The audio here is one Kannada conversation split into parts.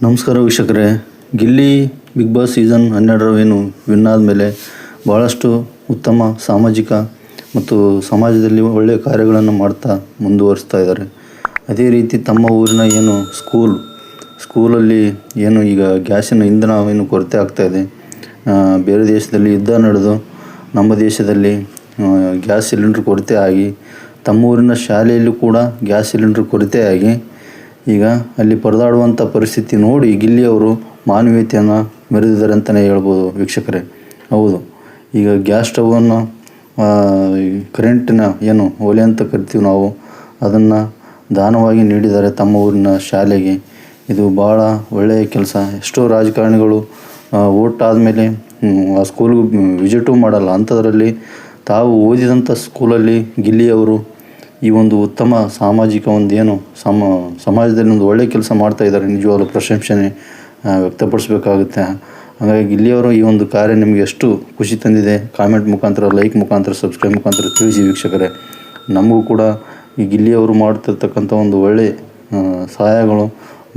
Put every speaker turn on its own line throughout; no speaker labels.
ನಮಸ್ಕಾರ ವೀಕ್ಷಕರೇ. Gilli Bigg Boss season 12 win ಆದಮೇಲೆ ಭಾಳಷ್ಟು ಉತ್ತಮ ಸಾಮಾಜಿಕ ಮತ್ತು ಸಮಾಜದಲ್ಲಿ ಒಳ್ಳೆಯ ಕಾರ್ಯಗಳನ್ನು ಮಾಡ್ತಾ ಮುಂದುವರಿಸ್ತಾ ಇದ್ದಾರೆ. ಅದೇ ರೀತಿ ತಮ್ಮ ಊರಿನ ಸ್ಕೂಲಲ್ಲಿ ಈಗ ಗ್ಯಾಸಿನ ಇಂಧನ ಕೊರತೆ ಆಗ್ತಾಯಿದೆ. ಬೇರೆ ದೇಶದಲ್ಲಿ ಯುದ್ಧ ನಡೆದು ನಮ್ಮ ದೇಶದಲ್ಲಿ ಗ್ಯಾಸ್ ಸಿಲಿಂಡ್ರ್ ಕೊರತೆ ಆಗಿ ತಮ್ಮ ಊರಿನ ಶಾಲೆಯಲ್ಲೂ ಕೂಡ ಗ್ಯಾಸ್ ಸಿಲಿಂಡ್ರ್ ಕೊರತೆ ಆಗಿ ಈಗ ಅಲ್ಲಿ ಪರದಾಡುವಂಥ ಪರಿಸ್ಥಿತಿ ನೋಡಿ ಗಿಲ್ಲಿಯವರು ಮಾನವೀಯತೆಯನ್ನು ಮೆರೆದಿದ್ದಾರೆ ಅಂತಲೇ ಹೇಳ್ಬೋದು ವೀಕ್ಷಕರೇ. ಹೌದು, ಈಗ ಗ್ಯಾಸ್ ಸ್ಟವನ್ನು ಕರೆಂಟಿನ ಒಲೆ ಅಂತ ಕರಿತೀವಿ ನಾವು, ಅದನ್ನು ದಾನವಾಗಿ ನೀಡಿದ್ದಾರೆ ತಮ್ಮ ಊರಿನ ಶಾಲೆಗೆ. ಇದು ಭಾಳ ಒಳ್ಳೆಯ ಕೆಲಸ. ಎಷ್ಟೋ ರಾಜಕಾರಣಿಗಳು ವೋಟ್ ಆದಮೇಲೆ ಆ ಸ್ಕೂಲ್ಗೆ ವಿಸಿಟೂ ಮಾಡಲ್ಲ. ಅಂಥದ್ರಲ್ಲಿ ತಾವು ಓದಿದಂಥ ಸ್ಕೂಲಲ್ಲಿ ಗಿಲ್ಲಿಯವರು ಈ ಒಂದು ಉತ್ತಮ ಸಾಮಾಜಿಕ ಸಮಾಜದಲ್ಲಿ ಒಂದು ಒಳ್ಳೆಯ ಕೆಲಸ ಮಾಡ್ತಾಯಿದ್ದಾರೆ. ನಿಜವಾಗ್ಲೂ ಪ್ರಶಂಸನೆ ವ್ಯಕ್ತಪಡಿಸ್ಬೇಕಾಗುತ್ತೆ. ಹಾಗಾಗಿ ಗಿಲ್ಲಿಯವರು ಈ ಒಂದು ಕಾರ್ಯ ನಿಮಗೆ ಎಷ್ಟು ಖುಷಿ ತಂದಿದೆ, ಕಾಮೆಂಟ್ ಮುಖಾಂತರ, ಲೈಕ್ ಮುಖಾಂತರ, ಸಬ್ಸ್ಕ್ರೈಬ್ ಮುಖಾಂತರ ತಿಳಿಸಿ ವೀಕ್ಷಕರೇ. ನಮಗೂ ಕೂಡ ಈ ಗಿಲ್ಲಿಯವರು ಮಾಡ್ತಿರ್ತಕ್ಕಂಥ ಒಂದು ಒಳ್ಳೆಯ ಸಹಾಯಗಳು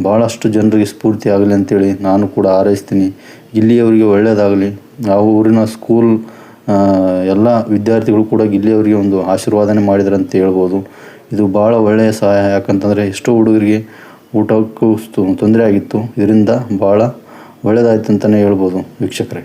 ಭಾಳಷ್ಟು ಜನರಿಗೆ ಸ್ಫೂರ್ತಿ ಆಗಲಿ ಅಂತೇಳಿ ನಾನು ಕೂಡ ಹಾರೈಸ್ತೀನಿ. ಗಿಲ್ಲಿಯವರಿಗೆ ಒಳ್ಳೆಯದಾಗಲಿ. ಆ ಊರಿನ ಸ್ಕೂಲ್ ಎಲ್ಲ ವಿದ್ಯಾರ್ಥಿಗಳು ಕೂಡ ಗಿಲ್ಲಿಯವರಿಗೆ ಒಂದು ಆಶೀರ್ವಾದನೆ ಮಾಡಿದ್ದಾರೆ ಅಂತ ಹೇಳ್ಬೋದು. ಇದು ಭಾಳ ಒಳ್ಳೆಯ ಸಹಾಯ. ಯಾಕಂತಂದರೆ ಎಷ್ಟೋ ಹುಡುಗರಿಗೆ ಊಟಕ್ಕೂ ತೊಂದರೆ ಆಗಿತ್ತು. ಇದರಿಂದ ಭಾಳ ಒಳ್ಳೆಯದಾಯ್ತು ಅಂತಲೇ ಹೇಳ್ಬೋದು ವೀಕ್ಷಕರೇ.